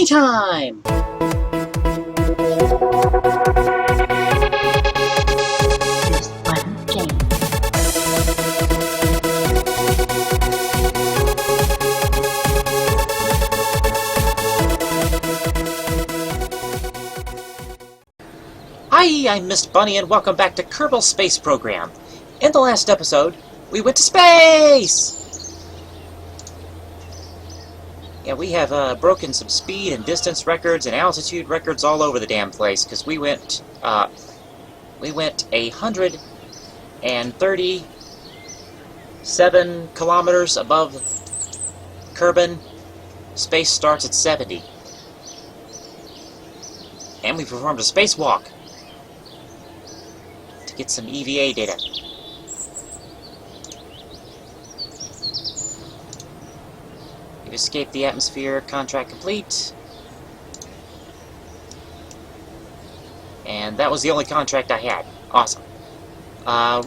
Money time! This fun game. Hi, I'm Miss Bunny and welcome back to Kerbal Space Program. In the last episode, we went to space! Yeah, we have broken some speed and distance records and altitude records all over the damn place, because we went 137 kilometers above Kerbin. Space starts at 70. And we performed a spacewalk to get some EVA data. We've escaped the atmosphere, contract complete. And that was the only contract I had. Awesome.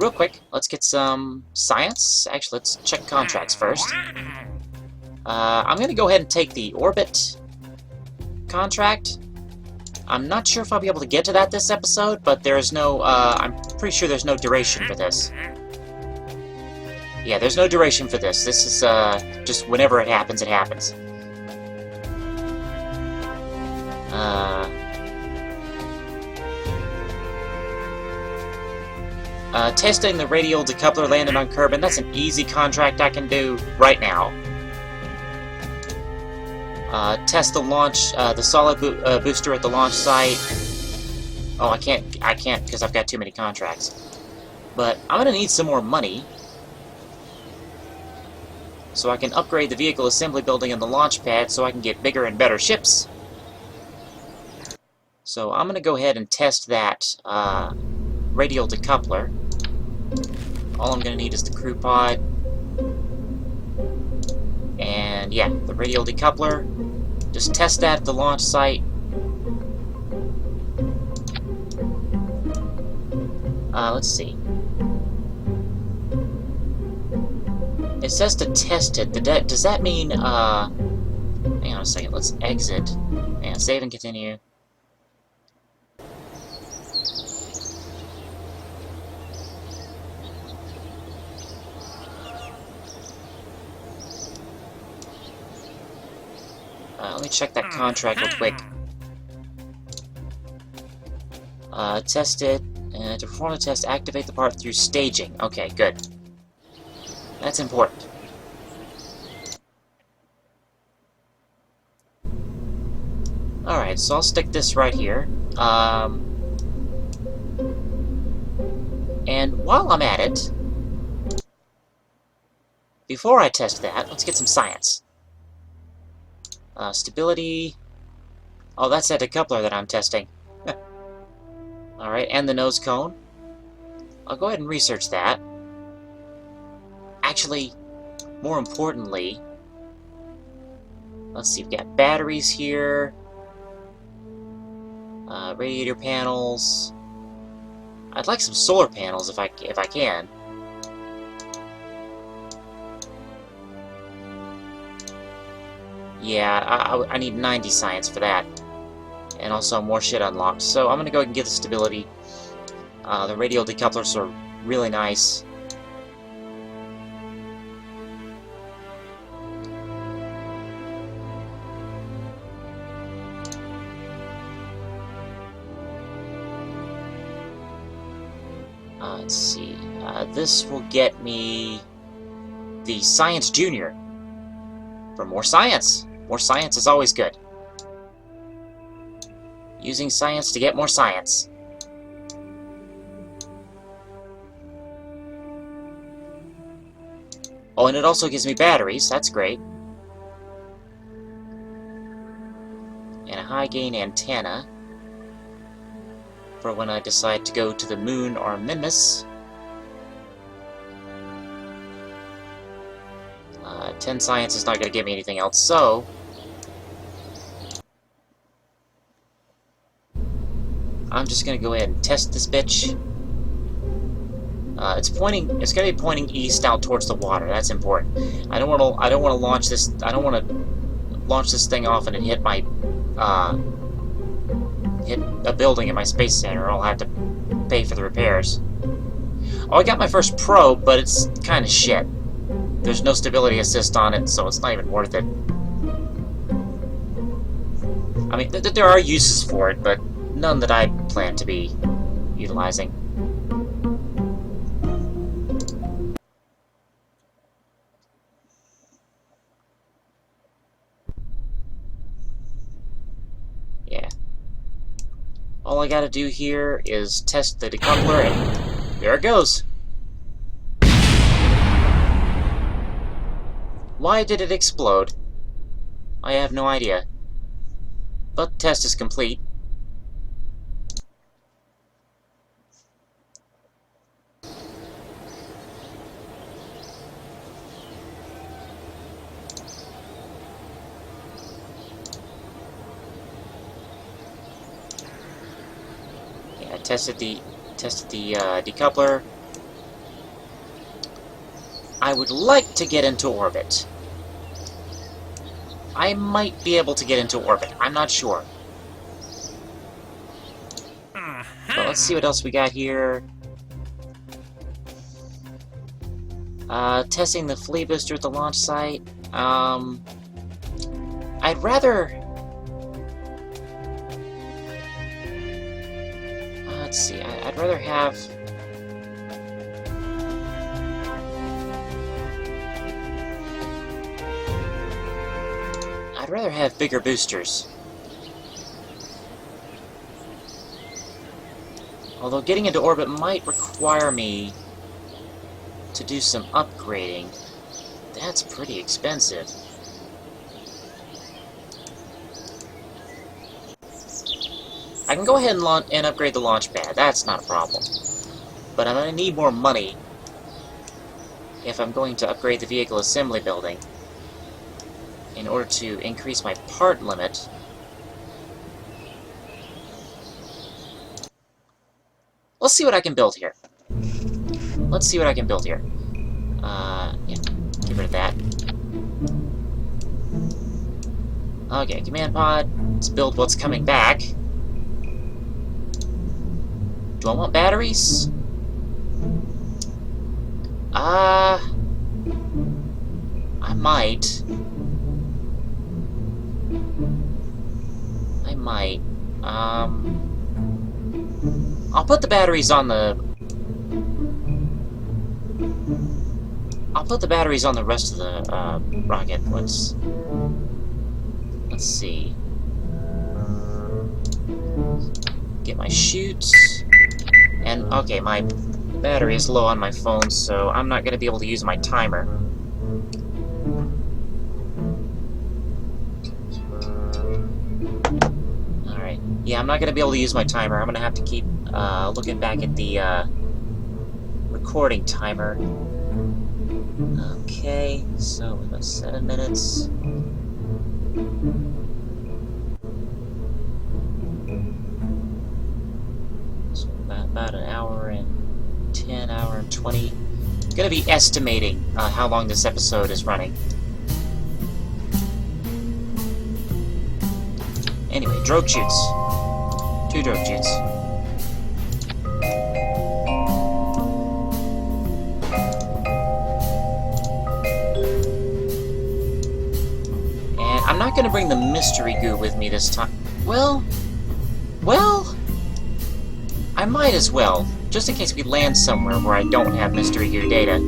Real quick, let's get some science. Actually, let's check contracts first. I'm going to go ahead and take the orbit contract. I'm not sure if I'll be able to get to that this episode, but there's no, I'm pretty sure there's no duration for this. Yeah, there's no duration for this. This is, just whenever it happens, it happens. Testing the radial decoupler landed on Kerbin. That's an easy contract I can do right now. Test the launch, the solid booster at the launch site. Oh, I can't because I've got too many contracts. But I'm gonna need some more money, so I can upgrade the vehicle assembly building and the launch pad so I can get bigger and better ships. So I'm gonna go ahead and test that radial decoupler. All I'm gonna need is the crew pod. And yeah, the radial decoupler. Just test that at the launch site. Let's see. It says to test it. Does that mean, hang on a second, let's exit. And save and continue. Let me check that contract real quick. Test it, and to perform the test, activate the part through staging. Okay, good. That's important. Alright, so I'll stick this right here. And while I'm at it, before I test that, let's get some science. Stability. Oh, that's that decoupler that I'm testing. Alright, and the nose cone. I'll go ahead and research that. Actually, more importantly, let's see, we've got batteries here, radiator panels. I'd like some solar panels if I can. Yeah, I need 90 science for that. And also more shit unlocked. So I'm gonna go ahead and get the stability. The radial decouplers are really nice. Let's see. This will get me the Science Junior. For more science. More science is always good. Using science to get more science. Oh, and it also gives me batteries. That's great. And a high-gain antenna for when I decide to go to the moon or Mimas. 10 science is not going to give me anything else, so I'm just going to go ahead and test this bitch. It's going to be pointing east out towards the water. That's important. I don't want to launch this. I don't want to launch this thing off and it hit my, hit a building in my space center, I'll have to pay for the repairs. Oh, I got my first probe, but it's kind of shit. There's no stability assist on it, so it's not even worth it. I mean, there are uses for it, but none that I plan to be utilizing. Yeah. All I gotta do here is test the decoupler, and there it goes. Why did it explode? I have no idea. But the test is complete. Yeah, I tested the decoupler. I would like to get into orbit. I might be able to get into orbit. I'm not sure. But let's see what else we got here. Testing the flea booster at the launch site. I'd rather... let's see, I'd rather have... I'd rather have bigger boosters. Although getting into orbit might require me to do some upgrading. That's pretty expensive. I can go ahead and upgrade the launch pad. That's not a problem. But I'm going to need more money if I'm going to upgrade the vehicle assembly building in order to increase my part limit. Let's see what I can build here. Let's see what I can build here. Yeah, get rid of that. Okay, command pod. Let's build what's coming back. Do I want batteries? I might. I'll put the batteries on the... I'll put the batteries on the rest of the rocket. Let's see. Get my chutes. And, okay, my battery is low on my phone, so I'm not going to be able to use my timer. Alright. Yeah, I'm not going to be able to use my timer. I'm going to have to keep looking back at the recording timer. Okay, so about 7 minutes. So about an hour and 10, hour and 20. I'm gonna be estimating how long this episode is running. Anyway, drogue chutes. 2 drogue chutes. I'm not gonna bring the mystery goo with me this time. Well, I might as well, just in case we land somewhere where I don't have mystery goo data.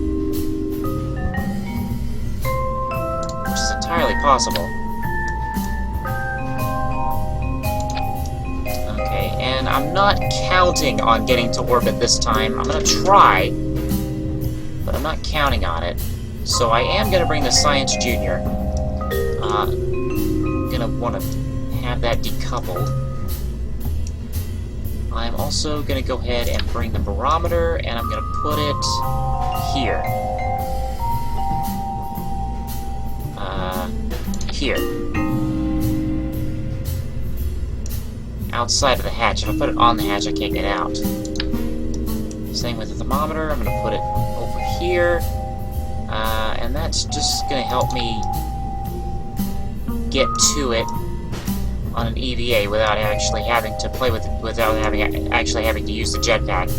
Which is entirely possible. Okay, and I'm not counting on getting to orbit this time. I'm gonna try, but I'm not counting on it. So I am gonna bring the Science Junior. Gonna want to have that decoupled. I'm also gonna go ahead and bring the barometer, and I'm gonna put it here. Here. Outside of the hatch. If I put it on the hatch, I can't get out. Same with the thermometer. I'm gonna put it over here, and that's just gonna help me get to it on an EVA without actually having to play with it, without actually having to use the jetpack.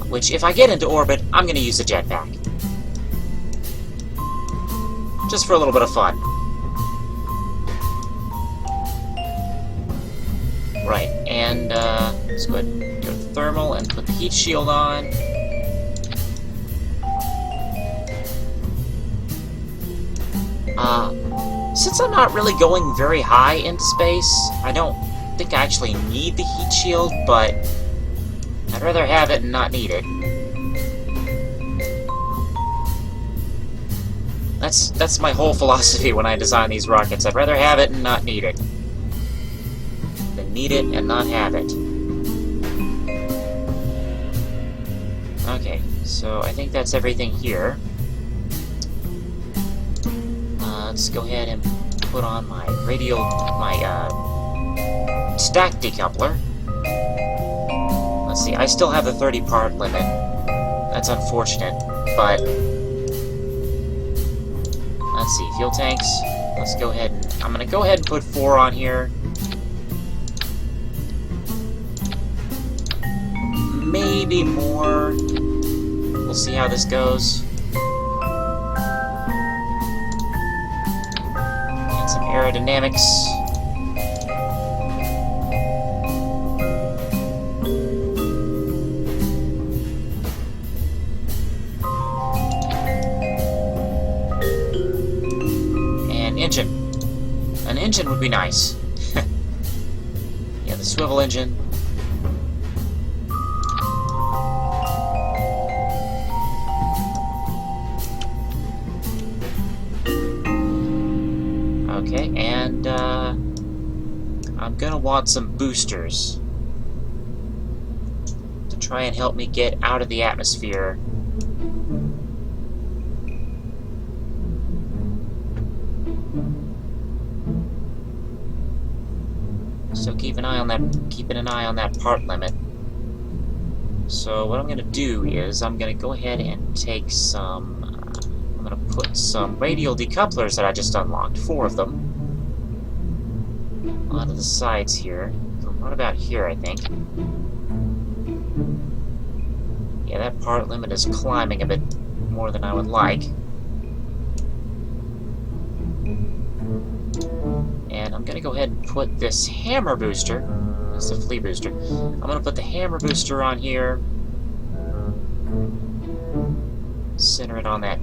Which, if I get into orbit, I'm going to use the jetpack. Just for a little bit of fun. Right, and let's go ahead and go to thermal and put the heat shield on. Since I'm not really going very high into space, I don't think I actually need the heat shield, but I'd rather have it and not need it. That's my whole philosophy when I design these rockets. I'd rather have it and not need it than need it and not have it. Okay, so I think that's everything here. Let's go ahead and put on my stack decoupler. Let's see, I still have the 30-part limit. That's unfortunate, but let's see, fuel tanks. Let's go ahead and I'm gonna go ahead and put 4 on here. Maybe more. We'll see how this goes. And some aerodynamics. And engine. An engine would be nice. Yeah, the swivel engine. Okay, and I'm gonna want some boosters to try and help me get out of the atmosphere. So keeping an eye on that part limit. So what I'm gonna do is I'm gonna go ahead and take some. I'm going to put some radial decouplers that I just unlocked, 4 of them, onto the sides here. Right about here, I think. Yeah, that part limit is climbing a bit more than I would like. And I'm going to go ahead and put this hammer booster, that's the flea booster, I'm going to put the hammer booster on here, center it on that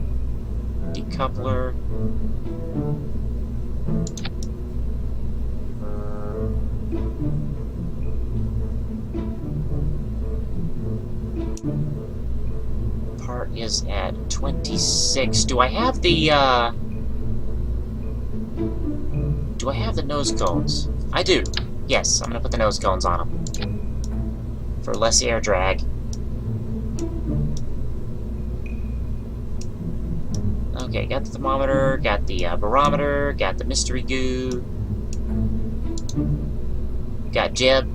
decoupler. Part is at 26. Do I have the nose cones? I do. Yes, I'm gonna put the nose cones on them for less air drag. Okay, got the thermometer, got the barometer, got the mystery goo, got Jeb.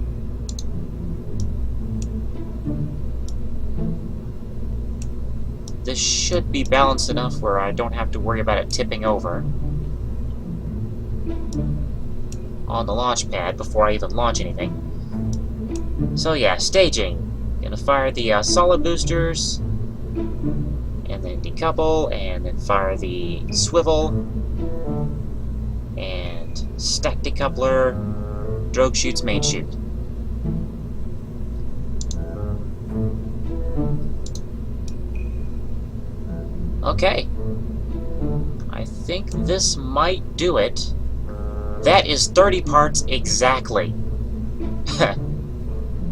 This should be balanced enough where I don't have to worry about it tipping over on the launch pad before I even launch anything. So yeah, staging. Gonna fire the solid boosters, and then decouple, and then fire the swivel, and stack decoupler, drogue shoots, main shoot. Okay. I think this might do it. That is 30 parts exactly.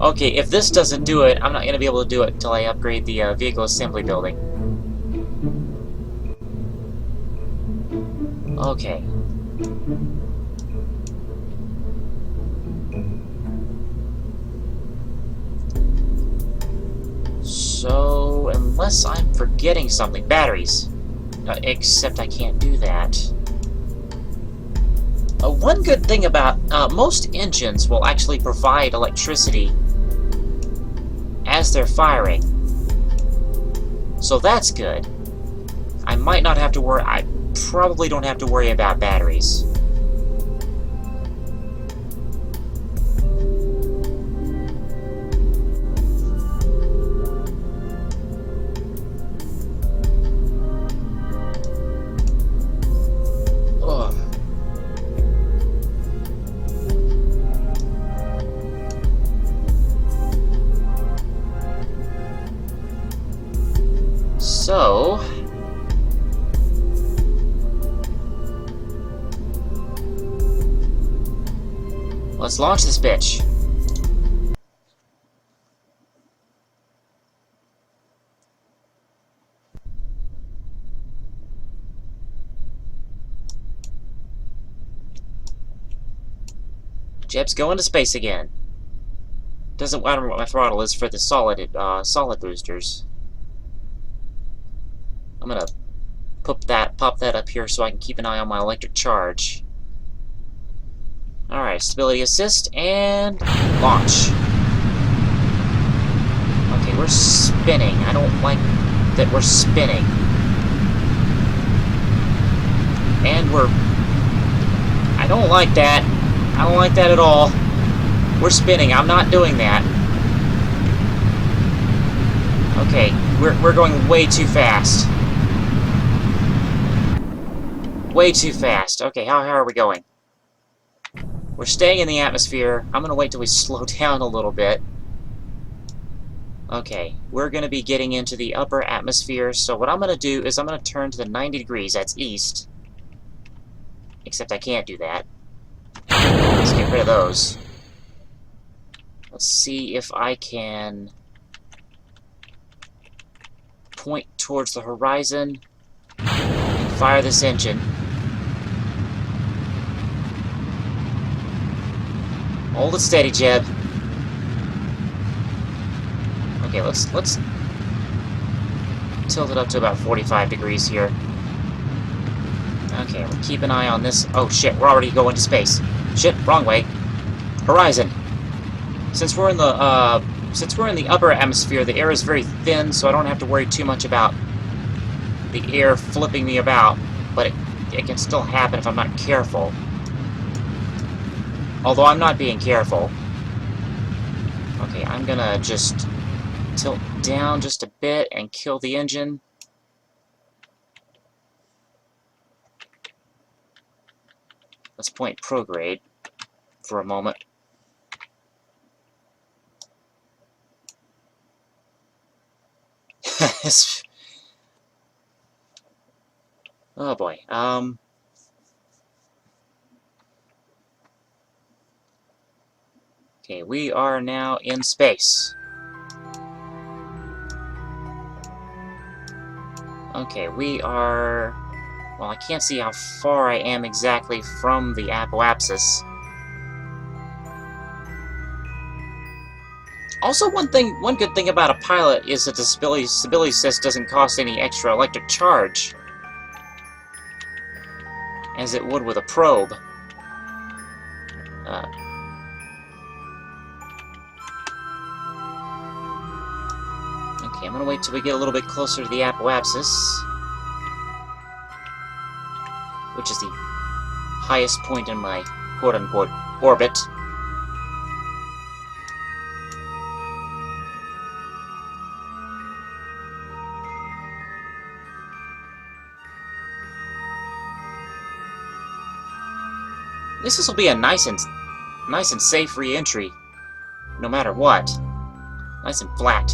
Okay, if this doesn't do it, I'm not going to be able to do it until I upgrade the vehicle assembly building. Okay. So, unless I'm forgetting something, batteries. Except I can't do that. One good thing about most engines will actually provide electricity as they're firing. So that's good. I might not have to worry. probably don't have to worry about batteries. Ugh. So, let's launch this bitch. Jeb's going to space again. Doesn't matter what my throttle is for the solid boosters. I'm gonna pop that up here so I can keep an eye on my electric charge. Alright, stability assist, and launch. Okay, we're spinning. I don't like that we're spinning. And I don't like that. I don't like that at all. We're spinning. I'm not doing that. Okay, we're going way too fast. Way too fast. Okay, how are we going? We're staying in the atmosphere. I'm gonna wait till we slow down a little bit. Okay, we're gonna be getting into the upper atmosphere, so what I'm gonna do is I'm gonna turn to the 90 degrees, that's east. Except I can't do that. Let's get rid of those. Let's see if I can point towards the horizon and fire this engine. Hold it steady, Jeb. Okay, let's tilt it up to about 45 degrees here. Okay, we'll keep an eye on this. Oh shit, we're already going to space. Shit, wrong way. Horizon. Since we're in the upper atmosphere, the air is very thin, so I don't have to worry too much about the air flipping me about, but it can still happen if I'm not careful. Although I'm not being careful. Okay, I'm gonna just tilt down just a bit and kill the engine. Let's point prograde for a moment. Oh boy. Okay, we are now in space. Okay, we are... Well, I can't see how far I am exactly from the apoapsis. Also, one good thing about a pilot is that the stability assist doesn't cost any extra electric charge, as it would with a probe. Okay, I'm gonna wait till we get a little bit closer to the apoapsis, which is the highest point in my quote-unquote orbit. This will be a nice and safe re-entry, no matter what. Nice and flat.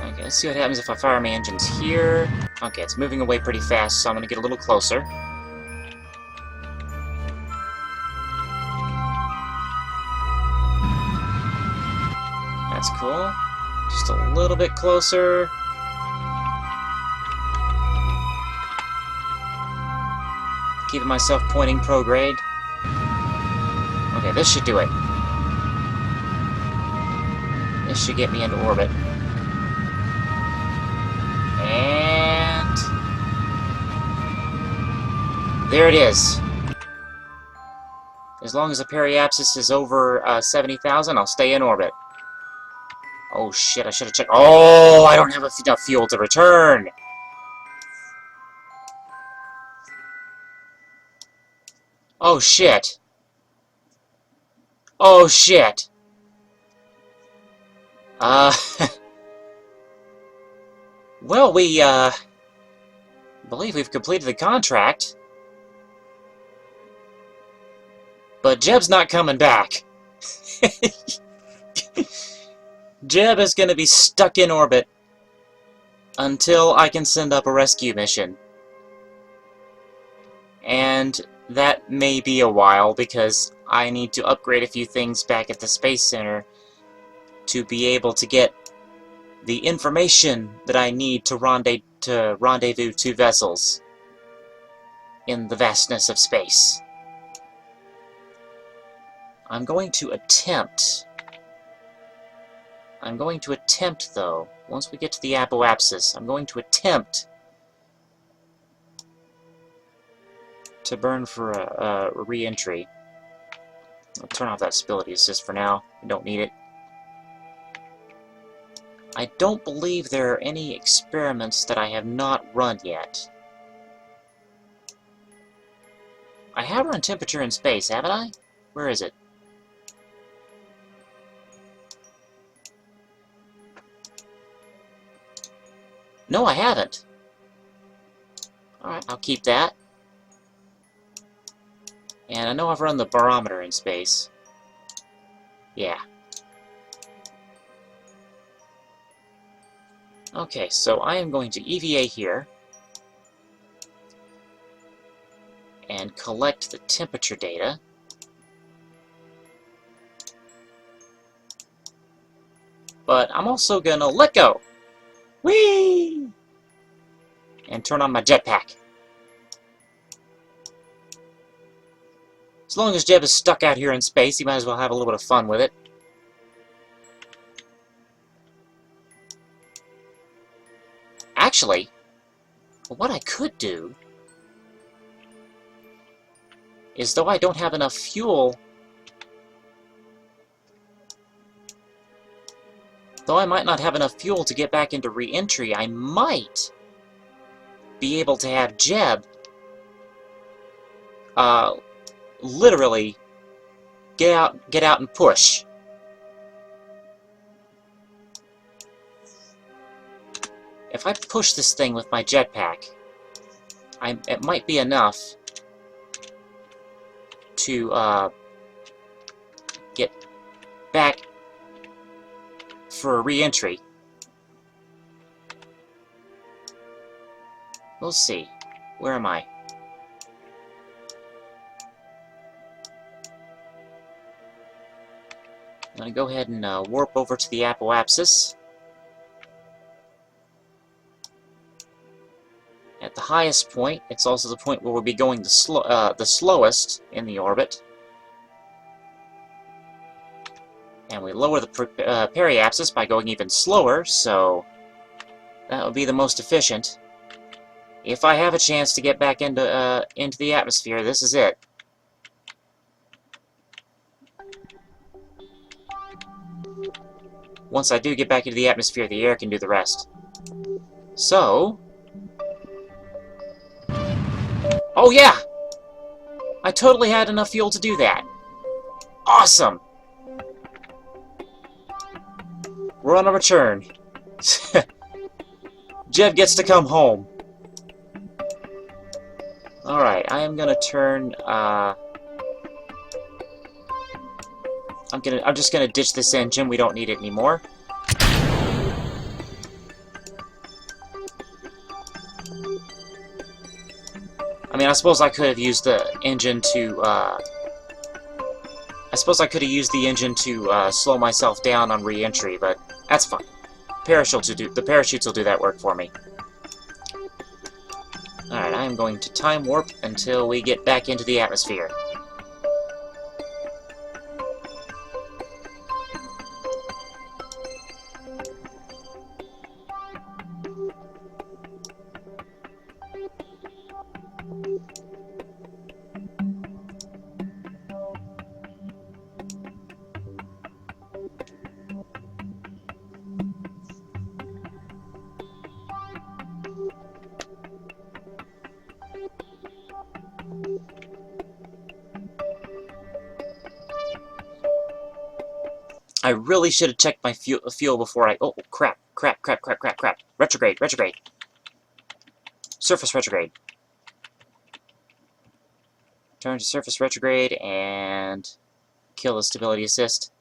Okay, let's see what happens if I fire my engines here. Okay, it's moving away pretty fast, so I'm gonna get a little closer. That's cool. Just a little bit closer. Keeping myself pointing prograde. Okay, this should do it. This should get me into orbit. And There it is. As long as the periapsis is over 70,000, I'll stay in orbit. Oh shit, I should have checked. Oh, I don't have enough fuel to return! Oh shit. Oh shit. Well, we, believe we've completed the contract. But Jeb's not coming back. Jeb is going to be stuck in orbit until I can send up a rescue mission. And that may be a while because I need to upgrade a few things back at the Space Center to be able to get the information that I need to rendezvous two vessels in the vastness of space. I'm going to attempt, though, once we get to the apoapsis, I'm going to attempt to burn for a re-entry. I'll turn off that stability assist for now. I don't need it. I don't believe there are any experiments that I have not run yet. I have run temperature in space, haven't I? Where is it? No, I haven't. Alright, I'll keep that. And I know I've run the barometer in space. Yeah. Okay, so I am going to EVA here and collect the temperature data. But I'm also gonna let go! Whee! And turn on my jetpack. As long as Jeb is stuck out here in space, he might as well have a little bit of fun with it. Actually, what I could do is, though I don't have enough fuel, though I might not have enough fuel to get back into re-entry, I might be able to have Jeb literally get out and push. If I push this thing with my jetpack, it might be enough to get back for a re-entry. We'll see. Where am I? I'm going to go ahead and warp over to the apoapsis. At the highest point, it's also the point where we'll be going the slowest in the orbit. And we lower the periapsis by going even slower, so that would be the most efficient. If I have a chance to get back into the atmosphere, this is it. Once I do get back into the atmosphere, the air can do the rest. So... oh yeah! I totally had enough fuel to do that. Awesome! We're on a return. Jeb gets to come home. Alright, I am gonna turn, I'm just gonna ditch this engine. We don't need it anymore. I mean, I suppose I could have used the engine to, slow myself down on re-entry, but that's fine. The parachutes will do that work for me. Alright, I am going to time warp until we get back into the atmosphere. I really should have checked my fuel before I... Oh, crap. Crap, crap, crap, crap, crap. Retrograde, retrograde. Surface retrograde. Turn to surface retrograde and kill the stability assist.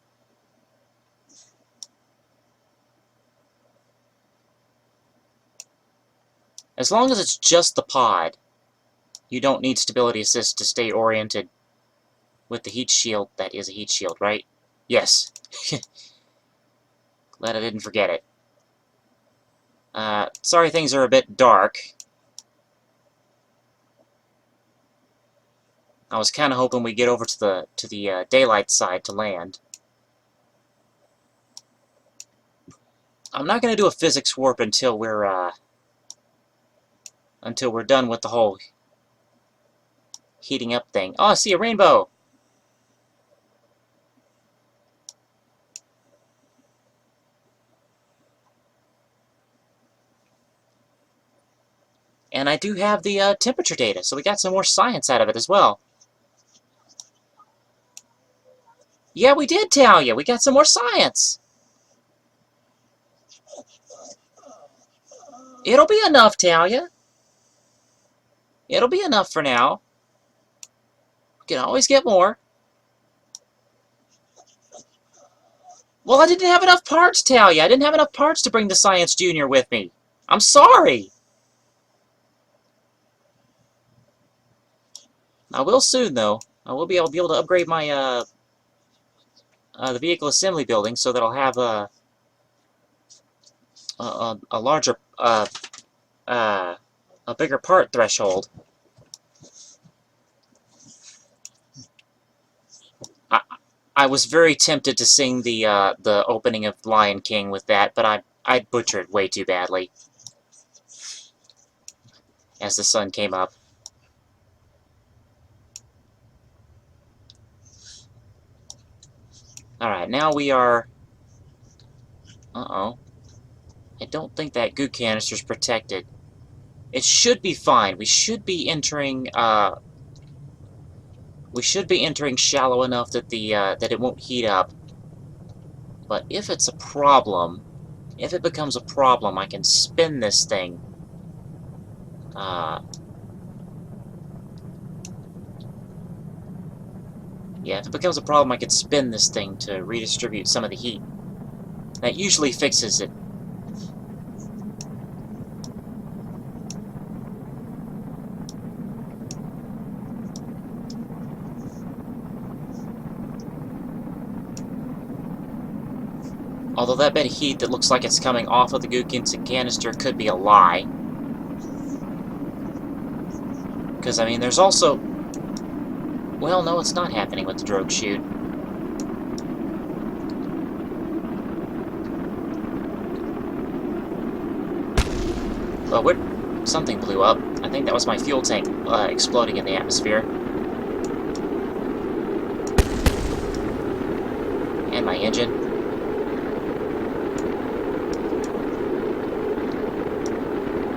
As long as it's just the pod, you don't need stability assist to stay oriented with the heat shield. That is a heat shield, right? Yes. Glad I didn't forget it. Sorry things are a bit dark. I was kind of hoping we'd get over to the daylight side to land. I'm not going to do a physics warp until we're done with the whole heating up thing. Oh, I see a rainbow! And I do have the temperature data, so we got some more science out of it as well. Yeah, we did, Talia! We got some more science! It'll be enough, Talia. It'll be enough for now. We can always get more. Well, I didn't have enough parts, Talia. I didn't have enough parts to bring the Science Junior with me. I'm sorry. I will soon, though. I will be able to upgrade my the vehicle assembly building so that I'll have a larger a bigger part threshold. I was very tempted to sing the opening of Lion King with that, but I butchered way too badly as the sun came up. Alright, now we are... Uh-oh. I don't think that goo canister's protected. It should be fine. We should be entering shallow enough that that it won't heat up. But if it's a problem, if it becomes a problem, I can spin this thing. Yeah, if it becomes a problem, I could spin this thing to redistribute some of the heat. That usually fixes it. Although that bit of heat that looks like it's coming off of the goo canister could be a lie. Because, I mean, there's also... Well, no, it's not happening with the drogue chute. Well, something blew up. I think that was my fuel tank exploding in the atmosphere. And my engine.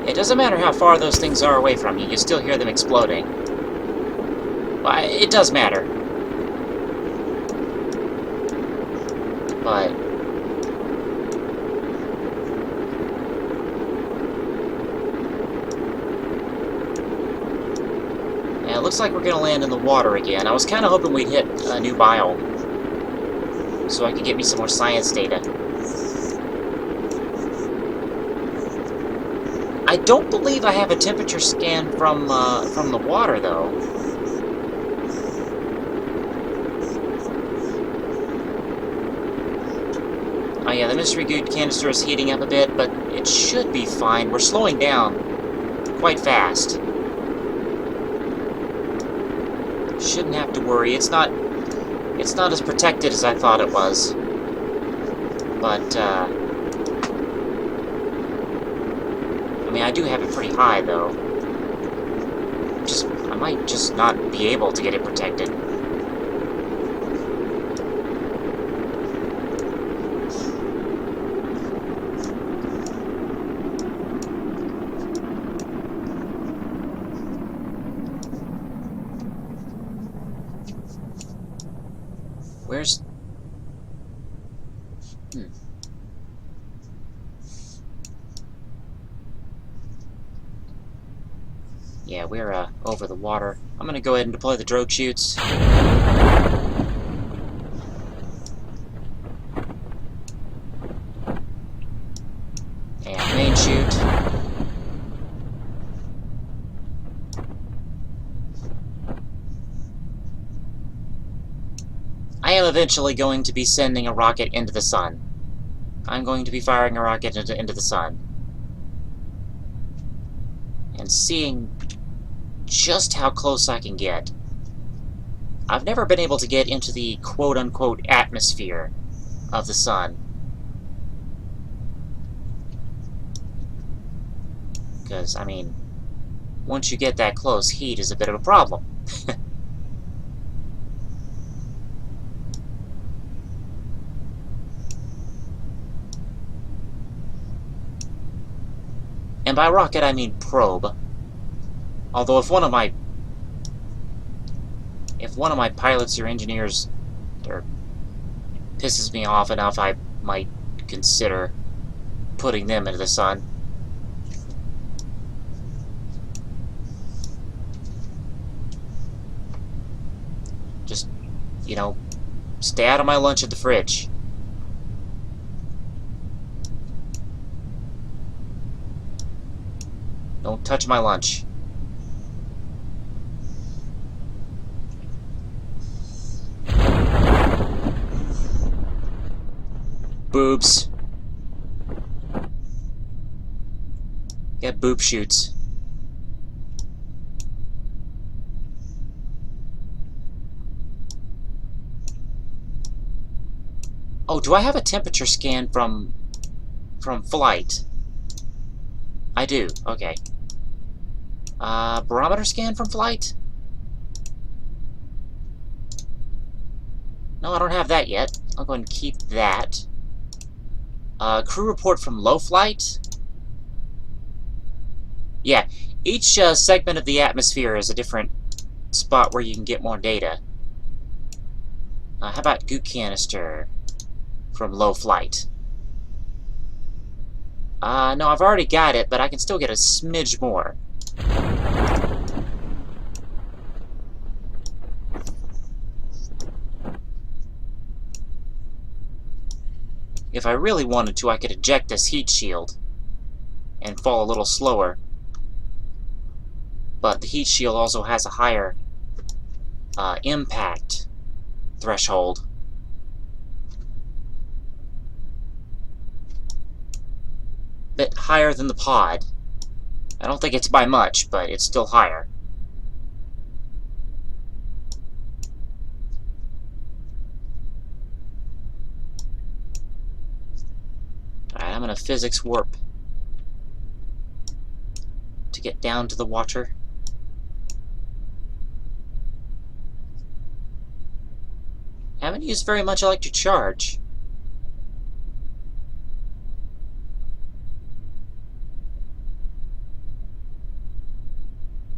It doesn't matter how far those things are away from you, you still hear them exploding. Well, it does matter. But... yeah, it looks like we're gonna land in the water again. I was kind of hoping we'd hit a new biome, so I could get me some more science data. I don't believe I have a temperature scan from the water, though. Oh yeah, the mystery goo canister is heating up a bit, but it should be fine. We're slowing down quite fast. Shouldn't have to worry. It's not as protected as I thought it was. But, I mean, I do have it pretty high, though. I might just not be able to get it protected. we're over the water. I'm gonna go ahead and deploy the drogue chutes. And main chute. I am eventually going to be sending a rocket into the sun. I'm going to be firing a rocket into the sun. And seeing just how close I can get. I've never been able to get into the quote-unquote atmosphere of the sun. Because, I mean, once you get that close, heat is a bit of a problem. And by rocket, I mean probe. Although if one of my pilots or engineers pisses me off enough, I might consider putting them into the sun. Just, you know, stay out of my lunch at the fridge. Don't touch my lunch. Boobs. Get boob shoots. Oh, do I have a temperature scan from flight? I do. Okay. Barometer scan from flight? No, I don't have that yet. I'll go ahead and keep that. Crew report from low flight? Yeah, each segment of the atmosphere is a different spot where you can get more data. How about goo canister from low flight? No, I've already got it, but I can still get a smidge more. If I really wanted to, I could eject this heat shield and fall a little slower. But the heat shield also has a higher impact threshold. Bit higher than the pod. I don't think it's by much, but it's still higher. Alright, I'm gonna physics warp to get down to the water. Haven't used very much electric charge.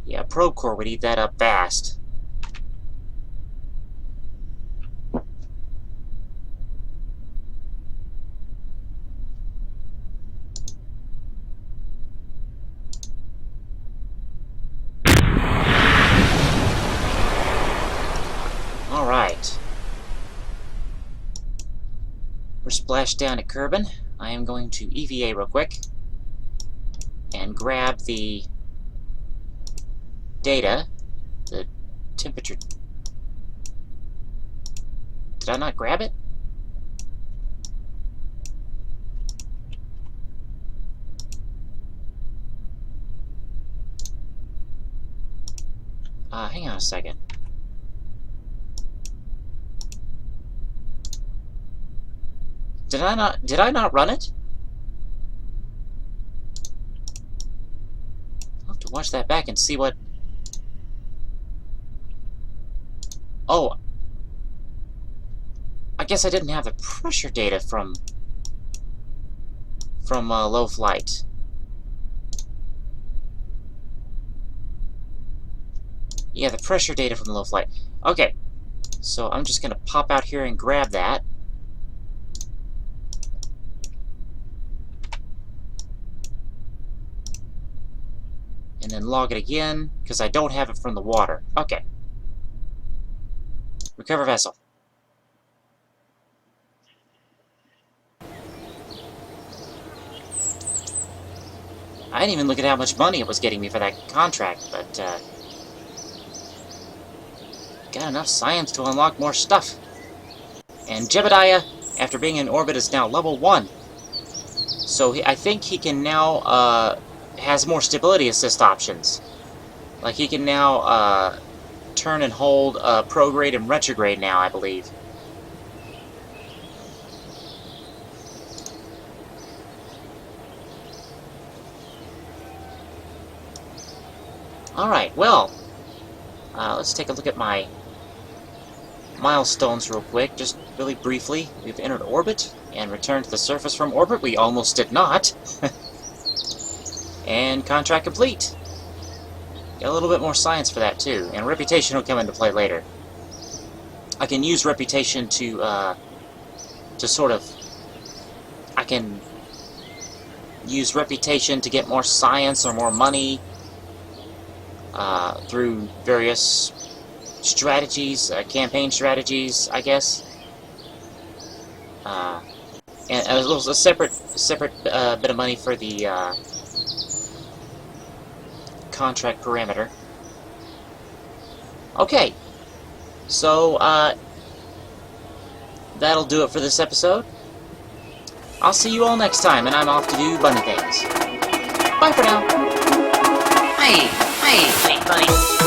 Yeah, probe core would eat that up fast. Alright. We're splashed down at Kerbin. I am going to EVA real quick and grab the data, the temperature. Did I not grab it? Hang on a second. Did I not run it? I'll have to watch that back and see what... Oh, I guess I didn't have the pressure data from low flight. Yeah, the pressure data from the low flight. Okay, so I'm just gonna pop out here and grab that. And And then log it again, because I don't have it from the water. Okay. Recover vessel. I didn't even look at how much money it was getting me for that contract, but, got enough science to unlock more stuff. And Jebediah, after being in orbit, is now level 1. So I think he can now, has more stability assist options. Like, he can now, turn and hold, prograde and retrograde now, I believe. Alright, well, let's take a look at my milestones real quick, just really briefly. We've entered orbit and returned to the surface from orbit. We almost did not. And contract complete. Got a little bit more science for that too, and reputation will come into play later. I can use reputation to sort of... I can use reputation to get more science or more money through various strategies, campaign strategies, I guess. And a little separate bit of money for the contract parameter. Okay, so that'll do it for this episode. I'll see you all next time, and I'm off to do bunny things. Bye for now. Hey, buddy.